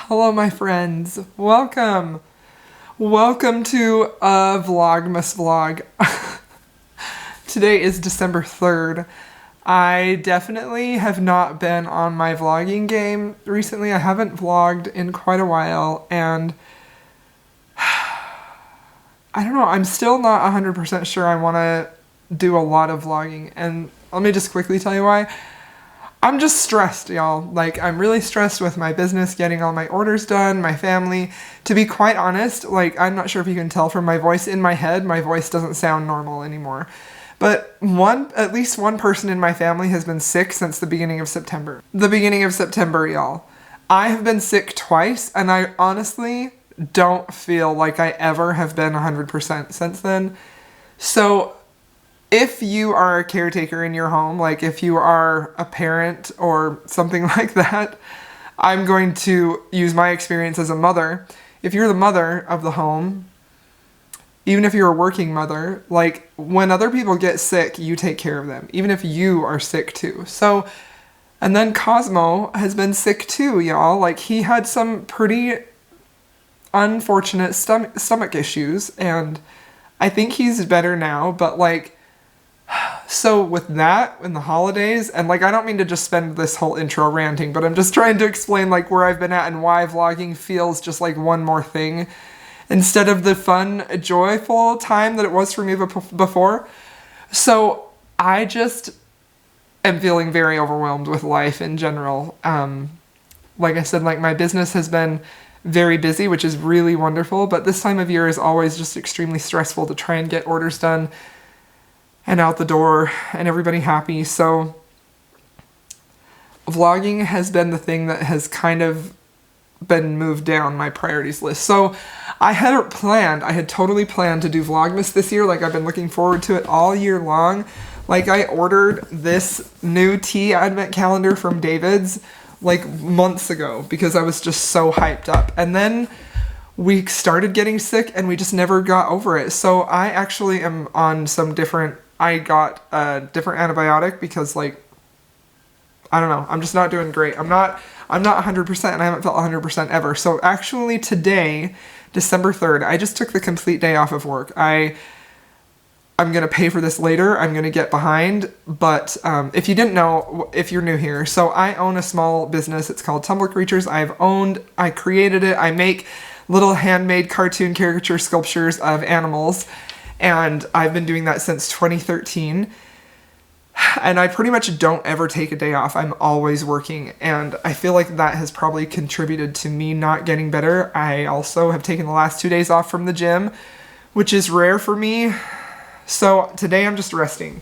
Hello, my friends. Welcome. Welcome to a Vlogmas vlog. Today is December 3rd. I definitely have not been on my vlogging game recently. I haven't vlogged in quite a while, and I don't know, I'm still not 100% sure I want to do a lot of vlogging, and let me just quickly tell you why. I'm just stressed, y'all. Like, I'm really stressed with my business, getting all my orders done, my family. To be quite honest, like, I'm not sure if you can tell from my voice. In my head, my voice doesn't sound normal anymore. But at least one person in my family has been sick since the beginning of September. The beginning of September, y'all. I have been sick twice, and I honestly don't feel like I ever have been 100% since then. So if you are a caretaker in your home, like if you are a parent or something like that, I'm going to use my experience as a mother. If you're the mother of the home, even if you're a working mother, like when other people get sick, you take care of them, even if you are sick too. So, and then Cosmo has been sick too, y'all. Like, he had some pretty unfortunate stomach issues, and I think he's better now, but like, so with that in the holidays, and like, I don't mean to just spend this whole intro ranting, but I'm just trying to explain like where I've been at and why vlogging feels just like one more thing instead of the fun, joyful time that it was for me before. So I just am feeling very overwhelmed with life in general. Like I said, like my business has been very busy, which is really wonderful, but this time of year is always just extremely stressful to try and get orders done and out the door and everybody happy. So vlogging has been the thing that has kind of been moved down my priorities list. So I had totally planned to do Vlogmas this year. Like, I've been looking forward to it all year long. Like, I ordered this new tea advent calendar from David's like months ago because I was just so hyped up. And then we started getting sick and we just never got over it. So I actually am on I got a different antibiotic because, like, I don't know, I'm just not doing great. I'm not 100%, and I haven't felt 100% ever. So actually today, December 3rd, I just took the complete day off of work. I'm going to pay for this later. I'm going to get behind. But if you didn't know, if you're new here, so I own a small business. It's called Tumblr Creatures. I created it. I make little handmade cartoon caricature sculptures of animals. And I've been doing that since 2013. And I pretty much don't ever take a day off. I'm always working. And I feel like that has probably contributed to me not getting better. I also have taken the last 2 days off from the gym, which is rare for me. So today I'm just resting.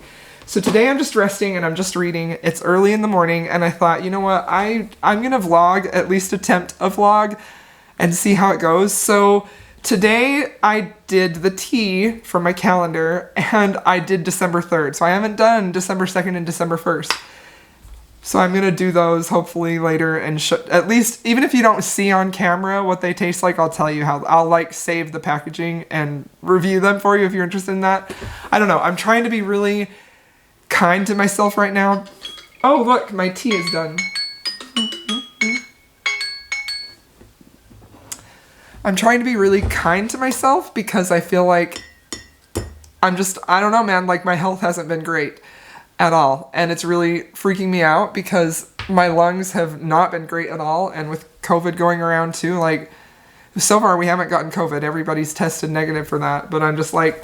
And I'm just reading. It's early in the morning, and I thought, you know what? I'm going to vlog, at least attempt a vlog, and see how it goes. So today I did the tea from my calendar, and I did December 3rd. So I haven't done December 2nd and December 1st. So I'm going to do those hopefully later, and at least, even if you don't see on camera what they taste like, I'll tell you how. I'll like save the packaging and review them for you if you're interested in that. I don't know. I'm trying to be really kind to myself right now. Oh, look, my tea is done. I'm trying to be really kind to myself because I feel like I don't know, man, like my health hasn't been great at all. And it's really freaking me out because my lungs have not been great at all. And with COVID going around too, like, so far we haven't gotten COVID. Everybody's tested negative for that. But I'm just like,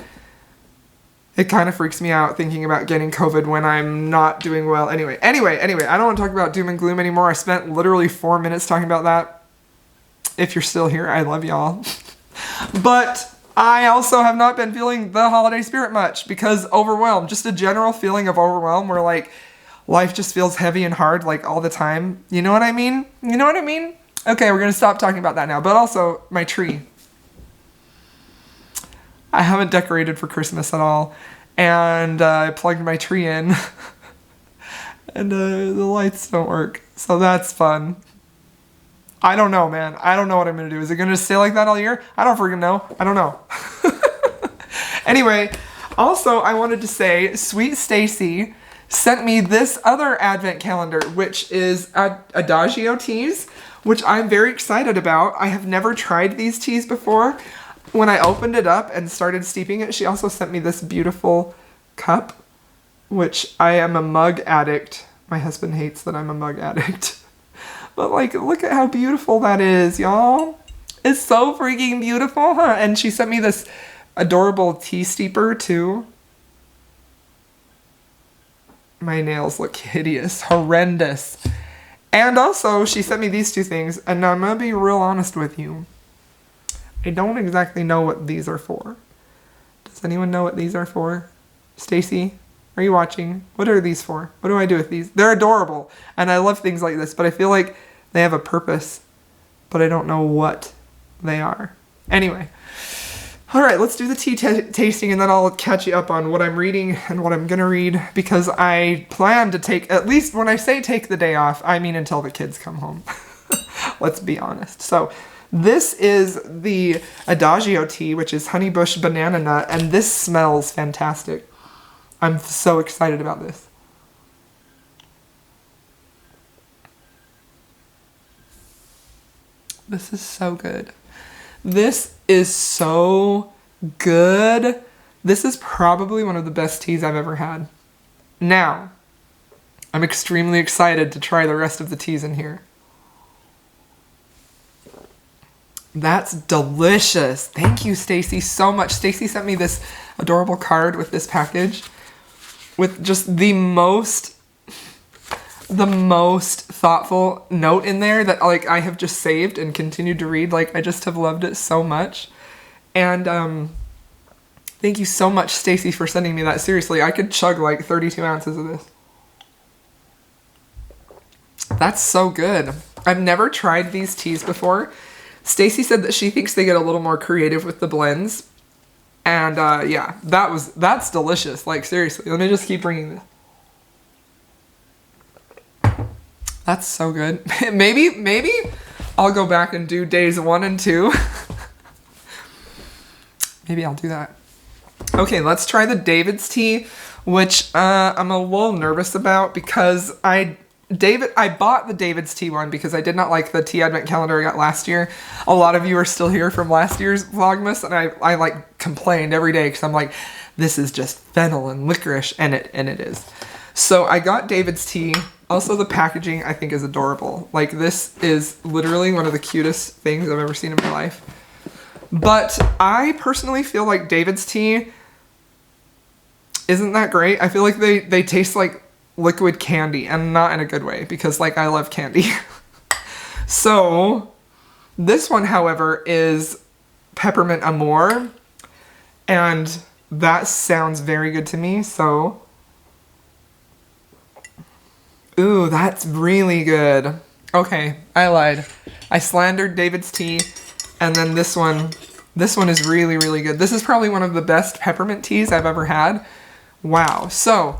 it kind of freaks me out thinking about getting COVID when I'm not doing well. Anyway, I don't want to talk about doom and gloom anymore. I spent literally 4 minutes talking about that. If you're still here, I love y'all. But I also have not been feeling the holiday spirit much because overwhelmed. Just a general feeling of overwhelm where like life just feels heavy and hard like all the time. You know what I mean? Okay, we're going to stop talking about that now. But also my tree. I haven't decorated for Christmas at all. And I plugged my tree in. And the lights don't work. So that's fun. I don't know, man. I don't know what I'm going to do. Is it going to stay like that all year? I don't freaking know. I don't know. Anyway, also I wanted to say, Sweet Stacy sent me this other advent calendar, which is Adagio Teas, which I'm very excited about. I have never tried these teas before. When I opened it up and started steeping it, she also sent me this beautiful cup, which I am a mug addict. My husband hates that I'm a mug addict. But like, look at how beautiful that is, y'all. It's so freaking beautiful, huh? And she sent me this adorable tea steeper too. My nails look hideous, horrendous. And also, she sent me these two things, and I'm gonna be real honest with you. I don't exactly know what these are for. Does anyone know what these are for? Stacy, are you watching? What are these for? What do I do with these? They're adorable, and I love things like this, but I feel like they have a purpose, but I don't know what they are. Anyway. All right, let's do the tea tasting, and then I'll catch you up on what I'm reading and what I'm going to read, because I plan to take, at least when I say take the day off, I mean until the kids come home. Let's be honest. So this is the Adagio tea, which is honeybush banana nut, and this smells fantastic. I'm so excited about this. This is so good. This is so good. This is probably one of the best teas I've ever had. Now, I'm extremely excited to try the rest of the teas in here. That's delicious. Thank you, Stacy, so much. Stacy sent me this adorable card with this package with just the most thoughtful note in there that like I have just saved and continued to read. Like, I just have loved it so much. And thank you so much, Stacy, for sending me that. Seriously, I could chug like 32 ounces of this. That's so good. I've never tried these teas before. Stacy said that she thinks they get a little more creative with the blends. And yeah, that's delicious. Like, seriously, let me just keep bringing this. That's so good. Maybe I'll go back and do days 1 and 2. Maybe I'll do that. Okay, let's try the David's tea, which I'm a little nervous about because I bought the David's tea one because I did not like the tea advent calendar I got last year. A lot of you are still here from last year's Vlogmas, and I like complained every day because I'm like, this is just fennel and licorice, and it is. So I got David's tea. Also, the packaging I think is adorable. Like, this is literally one of the cutest things I've ever seen in my life. But I personally feel like David's tea isn't that great. I feel like they taste like liquid candy, and not in a good way, because like I love candy. So this one, however, is peppermint amour, and that sounds very good to me. So ooh, that's really good. Okay, I lied. I slandered David's tea, and then this one is really, really good. This is probably one of the best peppermint teas I've ever had. Wow. So,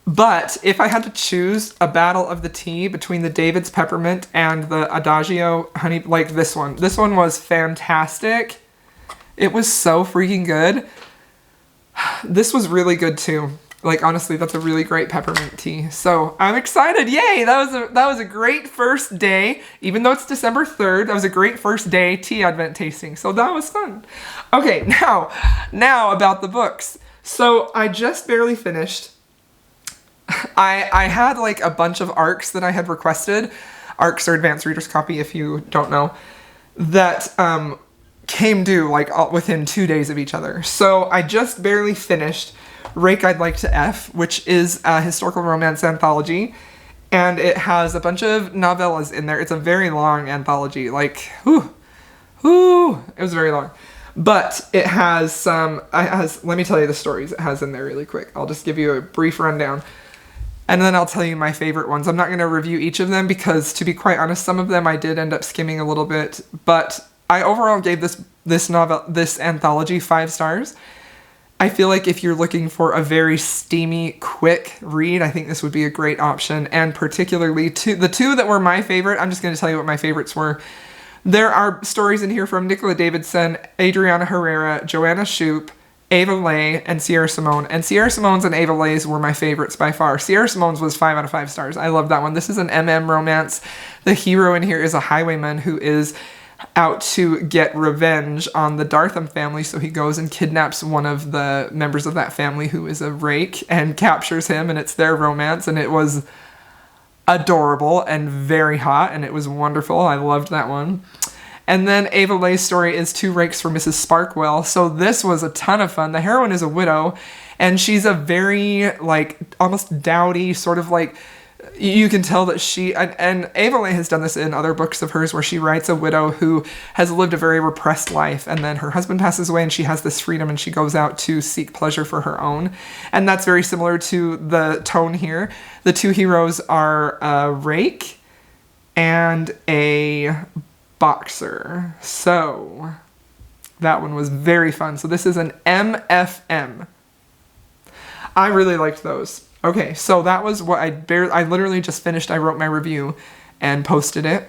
but if I had to choose a battle of the tea between the David's peppermint and the Adagio honey, like this one was fantastic. It was so freaking good. This was really good too. Like, honestly, that's a really great peppermint tea. So I'm excited. Yay. That was a great first day. Even though it's December 3rd, that was a great first day tea advent tasting. So that was fun. Okay, now about the books. So I just barely finished. I had like a bunch of ARCs that I had requested. ARCs are Advanced Reader's Copy, if you don't know. That came due like within 2 days of each other. So I just barely finished Rake I'd Like to F, which is a historical romance anthology, and it has a bunch of novellas in there. It's a very long anthology, like, it was very long. But it has let me tell you the stories it has in there really quick. I'll just give you a brief rundown, and then I'll tell you my favorite ones. I'm not going to review each of them because, to be quite honest, some of them I did end up skimming a little bit, but I overall gave this anthology 5 stars. I feel like if you're looking for a very steamy, quick read, I think this would be a great option. And particularly the two that were my favorite, I'm just going to tell you what my favorites were. There are stories in here from Nicola Davidson, Adriana Herrera, Joanna Shoup, Ava Leigh, and Sierra Simone. And Sierra Simone's and Ava Leigh's were my favorites by far. Sierra Simone's was 5 out of 5 stars. I love that one. This is an MM romance. The hero in here is a highwayman who is out to get revenge on the Dartham family, so he goes and kidnaps one of the members of that family who is a rake and captures him, and it's their romance, and it was adorable and very hot, and it was wonderful. I loved that one. And then Ava Leigh's story is Two Rakes for Mrs Sparkwell. So this was a ton of fun. The heroine is a widow, and she's a very, like, almost dowdy, sort of like, you can tell that she, and Ava Leigh has done this in other books of hers where she writes a widow who has lived a very repressed life, and then her husband passes away and she has this freedom and she goes out to seek pleasure for her own. And that's very similar to the tone here. The two heroes are a rake and a boxer. So that one was very fun. So this is an MFM. I really liked those. Okay, so that was what I literally just finished. I wrote my review and posted it.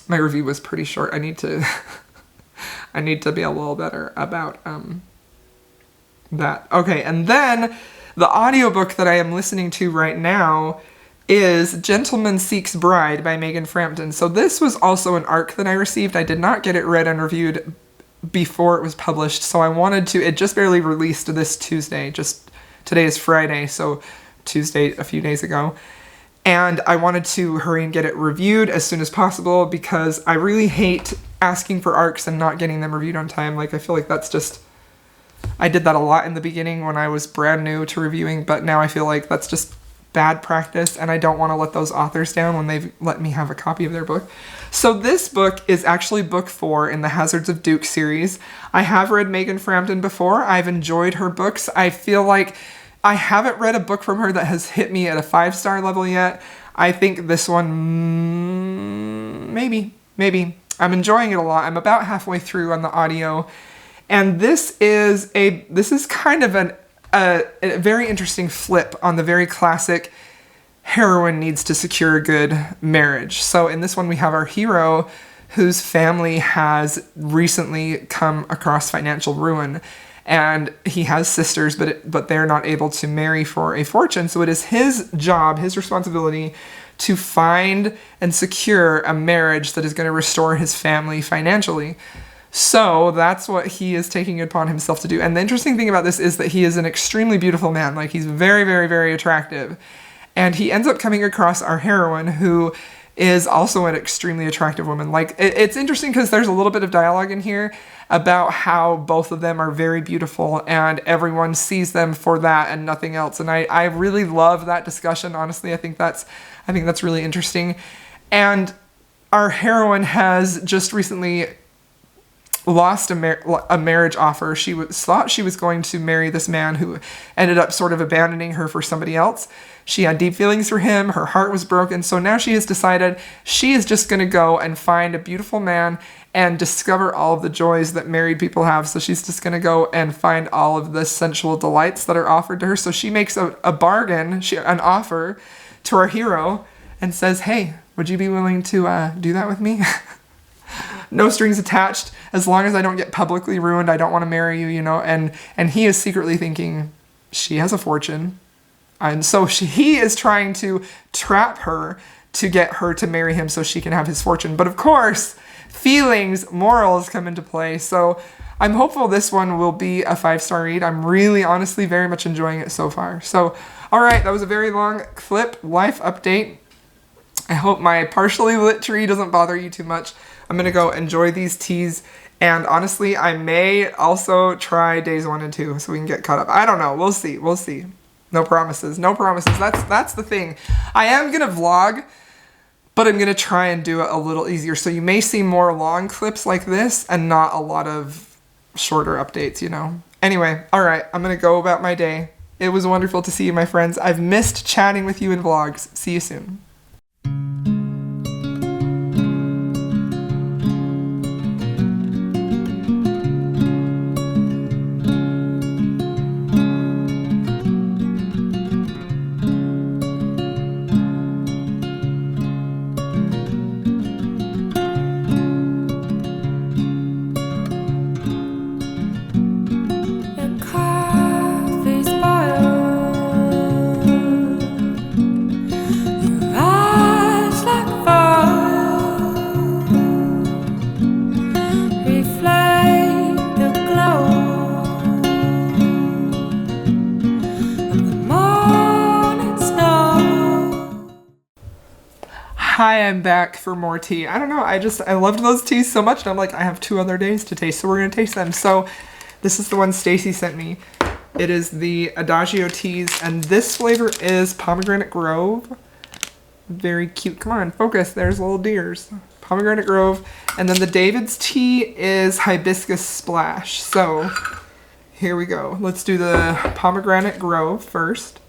My review was pretty short. I need to I need to be a little better about that. Okay, and then the audiobook that I am listening to right now is Gentleman Seeks Bride by Megan Frampton. So this was also an ARC that I received. I did not get it read and reviewed before it was published, so I wanted to, it just barely released this Tuesday, today is Friday, so Tuesday a few days ago. And I wanted to hurry and get it reviewed as soon as possible because I really hate asking for ARCs and not getting them reviewed on time. Like, I feel like that's just, I did that a lot in the beginning when I was brand new to reviewing, but now I feel like that's just bad practice, and I don't want to let those authors down when they've let me have a copy of their book. So this book is actually book 4 in the Hazards of Duke series. I have read Megan Frampton before. I've enjoyed her books. I feel like I haven't read a book from her that has hit me at a 5-star level yet. I think this one, maybe. I'm enjoying it a lot. I'm about halfway through on the audio, and this is kind of a very interesting flip on the very classic heroine needs to secure a good marriage. So in this one, we have our hero whose family has recently come across financial ruin, and he has sisters, but they're not able to marry for a fortune. So it is his job, his responsibility to find and secure a marriage that is going to restore his family financially. So that's what he is taking it upon himself to do. And the interesting thing about this is that he is an extremely beautiful man. Like, he's very, very, very attractive. And he ends up coming across our heroine, who is also an extremely attractive woman. Like, it's interesting because there's a little bit of dialogue in here about how both of them are very beautiful and everyone sees them for that and nothing else. And I really love that discussion. Honestly, I think that's really interesting. And our heroine has just recently lost a marriage offer. She thought she was going to marry this man who ended up sort of abandoning her for somebody else. She had deep feelings for him. Her heart was broken. So now she has decided she is just going to go and find a beautiful man and discover all of the joys that married people have. So she's just going to go and find all of the sensual delights that are offered to her. So she makes a bargain, an offer to our hero and says, "Hey, would you be willing to do that with me?" No strings attached. As long as I don't get publicly ruined, I don't want to marry you, And he is secretly thinking, she has a fortune. And so he is trying to trap her to get her to marry him so she can have his fortune. But of course, feelings, morals come into play. So I'm hopeful this one will be a 5-star read. I'm really, honestly, very much enjoying it so far. So, all right, that was a very long clip, life update. I hope my partially lit tree doesn't bother you too much. I'm going to go enjoy these teas. And honestly, I may also try days 1 and 2 so we can get caught up. I don't know. We'll see. No promises. That's the thing. I am going to vlog, but I'm going to try and do it a little easier. So you may see more long clips like this and not a lot of shorter updates, Anyway, all right. I'm going to go about my day. It was wonderful to see you, my friends. I've missed chatting with you in vlogs. See you soon. Hi, I'm back for more tea. I don't know, I loved those teas so much, and I'm like, I have 2 other days to taste, so we're gonna taste them. So this is the one Stacy sent me. It is the Adagio teas, and this flavor is Pomegranate Grove. Very cute. Come on, focus. There's little deers. Pomegranate Grove. And then the David's tea is Hibiscus Splash. So here we go. Let's do the Pomegranate Grove first.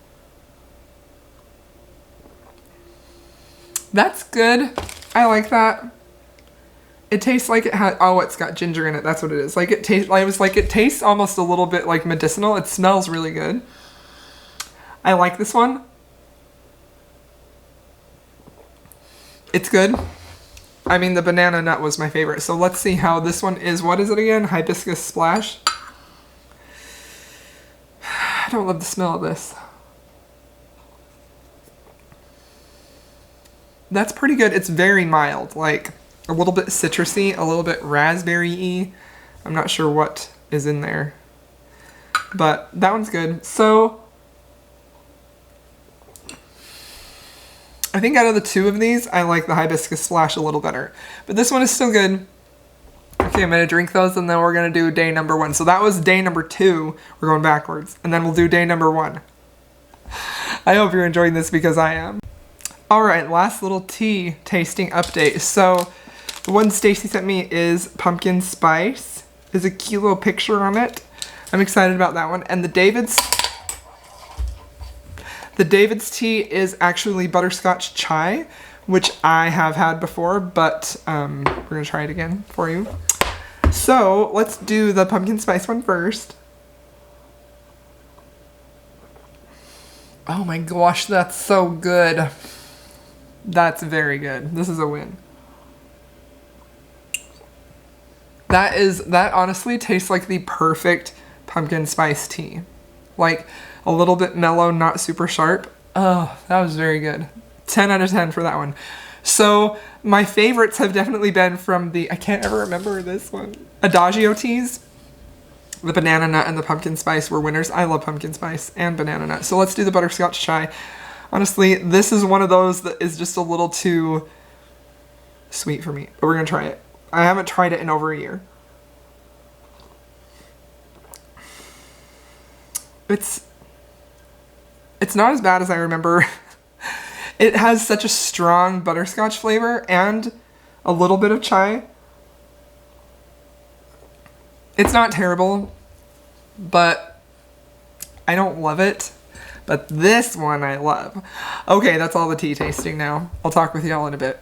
That's good. I like that. It tastes like it has, oh, it's got ginger in it. That's what it is. Like it tastes, it tastes almost a little bit like medicinal. It smells really good. I like this one. It's good. I mean, the banana nut was my favorite. So let's see how this one is. What is it again? Hibiscus Splash. I don't love the smell of this. That's pretty good. It's very mild, like a little bit citrusy, a little bit raspberry-y. I'm not sure what is in there, but that one's good. So I think out of the 2 of these, I like the Hibiscus Splash a little better, but this one is still good. Okay, I'm gonna drink those, and then we're gonna do day number 1. So that was day number 2. We're going backwards, and then we'll do day number 1. I hope you're enjoying this because I am. All right, last little tea tasting update. So the one Stacy sent me is pumpkin spice. There's a cute little picture on it. I'm excited about that one. And the David's tea is actually butterscotch chai, which I have had before, but we're gonna try it again for you. So let's do the pumpkin spice one first. Oh my gosh, that's so good. That's very good. This is a win. That honestly tastes like the perfect pumpkin spice tea. Like a little bit mellow, not super sharp. Oh, that was very good. 10 out of 10 for that one. So my favorites have definitely been from the, I can't ever remember this one, Adagio teas. The banana nut and the pumpkin spice were winners. I love pumpkin spice and banana nut. So let's do the butterscotch chai. Honestly, this is one of those that is just a little too sweet for me, but we're gonna try it. I haven't tried it in over a year. It's not as bad as I remember. It has such a strong butterscotch flavor and a little bit of chai. It's not terrible, but I don't love it. But this one I love. Okay, that's all the tea tasting now. I'll talk with y'all in a bit.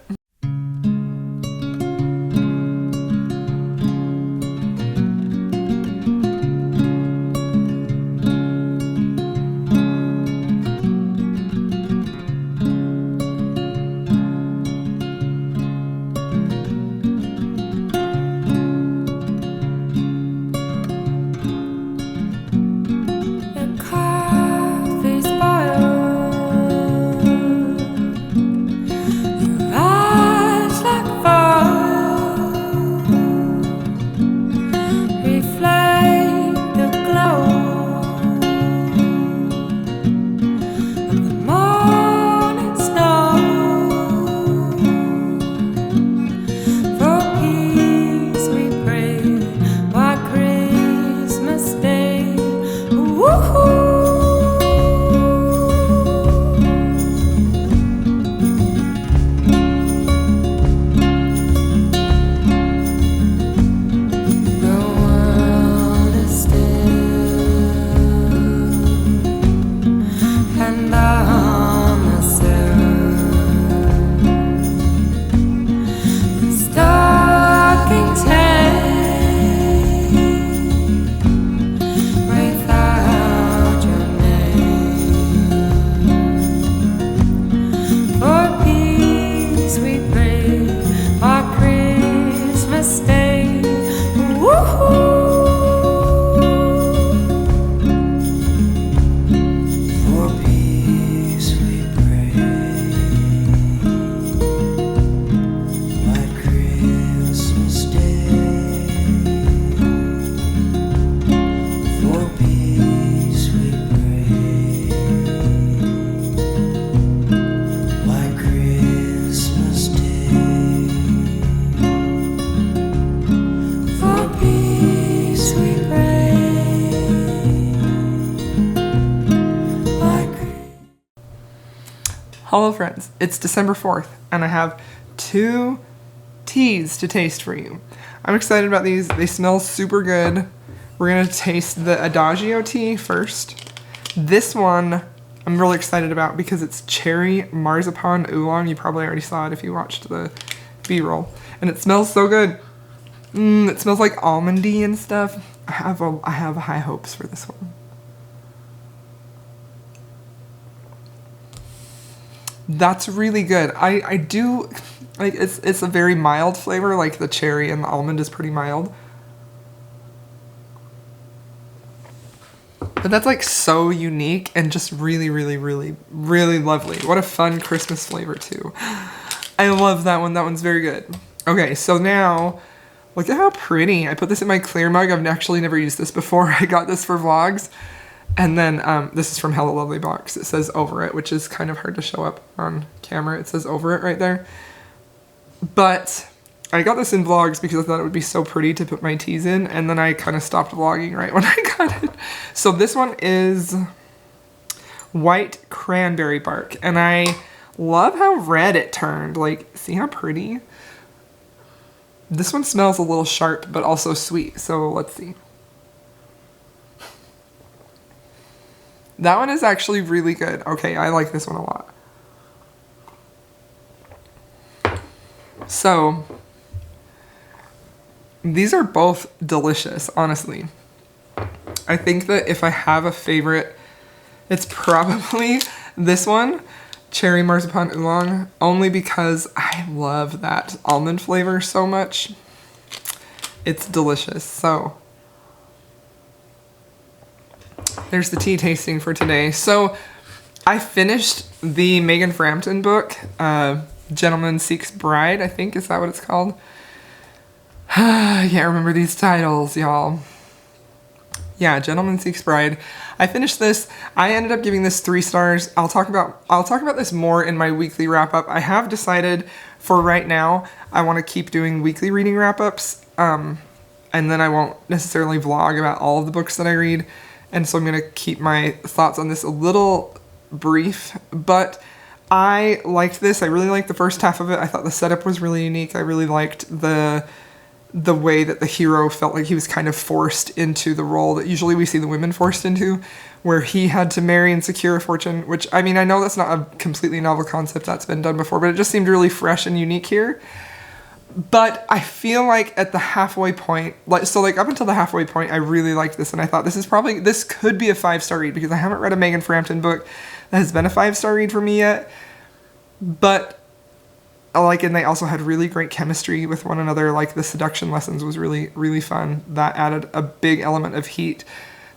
Your eyes Hello friends, it's December 4th and I have 2 teas to taste for you. I'm excited about these. They smell super good. We're gonna taste the Adagio tea first. This one I'm really excited about because it's cherry marzipan oolong. You probably already saw it if you watched the B-roll. And it smells so good. It smells like almondy and stuff. I have high hopes for this one. That's really good. I do like it's a very mild flavor, like the cherry and the almond is pretty mild. But that's like so unique and just really, really, really, really lovely. What a fun Christmas flavor too. I love that one. That one's very good. Okay, so now look at how pretty. I put this in my clear mug. I've actually never used this before. I got this for vlogs. And then this is from Hello Lovely box. It says over it, which is kind of hard to show up on camera. It says over it right there. But I got this in vlogs because I thought it would be so pretty to put my teas in. And then I kind of stopped vlogging right when I got it. So this one is white cranberry bark. And I love how red it turned. Like, see how pretty? This one smells a little sharp, but also sweet. So let's see. That one is actually really good. Okay, I like this one a lot. So, these are both delicious, honestly. I think that if I have a favorite, it's probably this one, cherry marzipan oolong, only because I love that almond flavor so much. It's delicious. So, there's the tea tasting for today. So I finished the Megan Frampton book, Gentleman Seeks Bride, I think. Is that what it's called? I can't remember these titles, y'all. Yeah, Gentleman Seeks Bride. I finished this. I ended up giving this 3 stars. I'll talk about this more in my weekly wrap-up. I have decided for right now I want to keep doing weekly reading wrap-ups, and then I won't necessarily vlog about all of the books that I read. And so I'm going to keep my thoughts on this a little brief, but I liked this. I really liked the first half of it. I thought the setup was really unique. I really liked the way that the hero felt like he was kind of forced into the role that usually we see the women forced into, where he had to marry and secure a fortune, which, I mean, I know that's not a completely novel concept that's been done before, but it just seemed really fresh and unique here. But I feel like at the halfway point, up until the halfway point, I really liked this, and I thought this could be a 5-star read, because I haven't read a Megan Frampton book that has been a 5-star read for me yet. But and they also had really great chemistry with one another. Like, the seduction lessons was really, really fun. That added a big element of heat.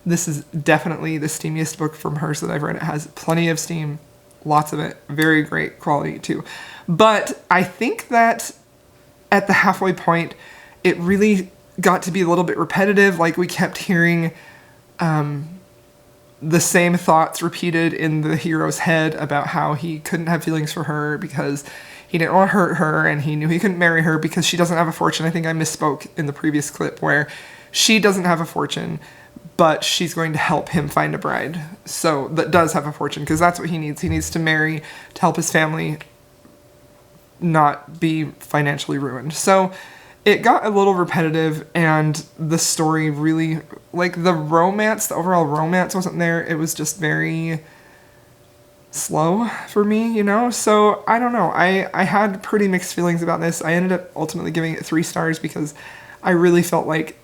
This is definitely the steamiest book from hers that I've read. It has plenty of steam, lots of it, very great quality too. But I think that at the halfway point, it really got to be a little bit repetitive. Like, we kept hearing the same thoughts repeated in the hero's head about how he couldn't have feelings for her because he didn't want to hurt her, and he knew he couldn't marry her because she doesn't have a fortune. I think I misspoke in the previous clip where she doesn't have a fortune, but she's going to help him find a bride. So that does have a fortune, because that's what he needs. He needs to marry to help his family not be financially ruined. So it got a little repetitive, and the story really, like, the overall romance wasn't there. It was just very slow for me, you know? So I don't know. I had pretty mixed feelings about this. I ended up ultimately giving it 3 stars because I really felt like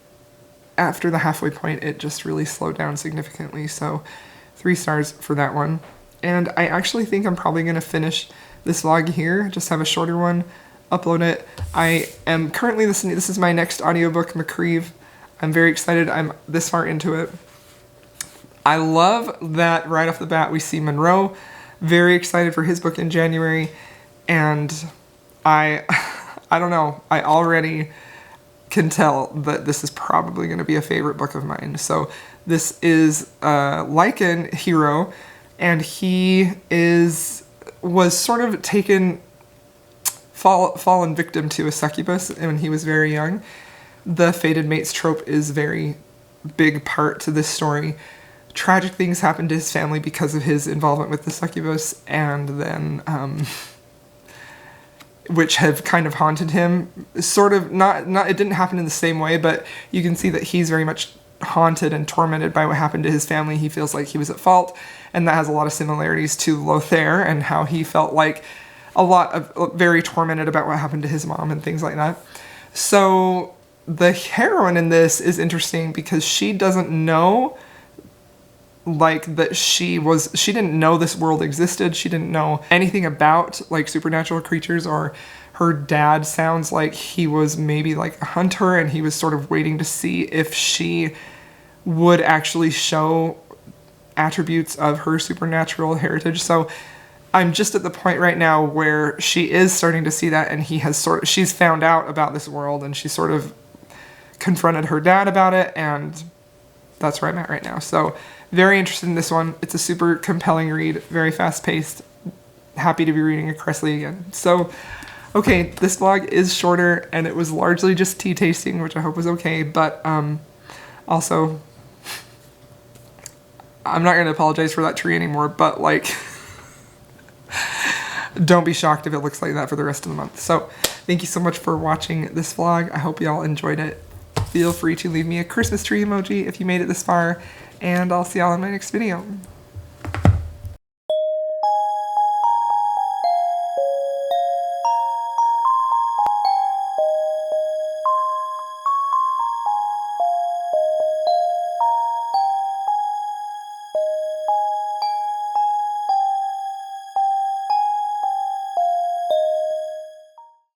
after the halfway point, it just really slowed down significantly. So 3 stars for that one. And I actually think I'm probably going to finish this vlog here, just have a shorter one, upload it. I am currently listening, this is my next audiobook, McCreeve. I'm very excited. I'm this far into it. I love that right off the bat we see Monroe. Very excited for his book in January. And I don't know, I already can tell that this is probably going to be a favorite book of mine. So this is Lycan hero, and he was sort of fallen victim to a succubus when he was very young. The fated mates trope is very big part to this story. tragic things happened to his family because of his involvement with the succubus, and then which have kind of haunted him. Sort of not it didn't happen in the same way, but you can see that he's very much haunted and tormented by what happened to his family. He feels like he was at fault, and that has a lot of similarities to Lothair and how he felt like very tormented about what happened to his mom and things like that. So the heroine in this is interesting because she doesn't know like that she didn't know this world existed. She didn't know anything about like supernatural creatures, or her dad sounds like he was maybe like a hunter and he was sort of waiting to see if she would actually show attributes of her supernatural heritage. So I'm just at the point right now where she is starting to see that, and she's found out about this world, and she sort of confronted her dad about it, and that's where I'm at right now. So very interested in this one. It's a super compelling read, very fast paced. Happy to be reading a Cressley again. So, okay, this vlog is shorter, and it was largely just tea tasting, which I hope was okay, but also, I'm not going to apologize for that tree anymore, but like, don't be shocked if it looks like that for the rest of the month. So thank you so much for watching this vlog. I hope you all enjoyed it. Feel free to leave me a Christmas tree emoji if you made it this far, and I'll see y'all in my next video.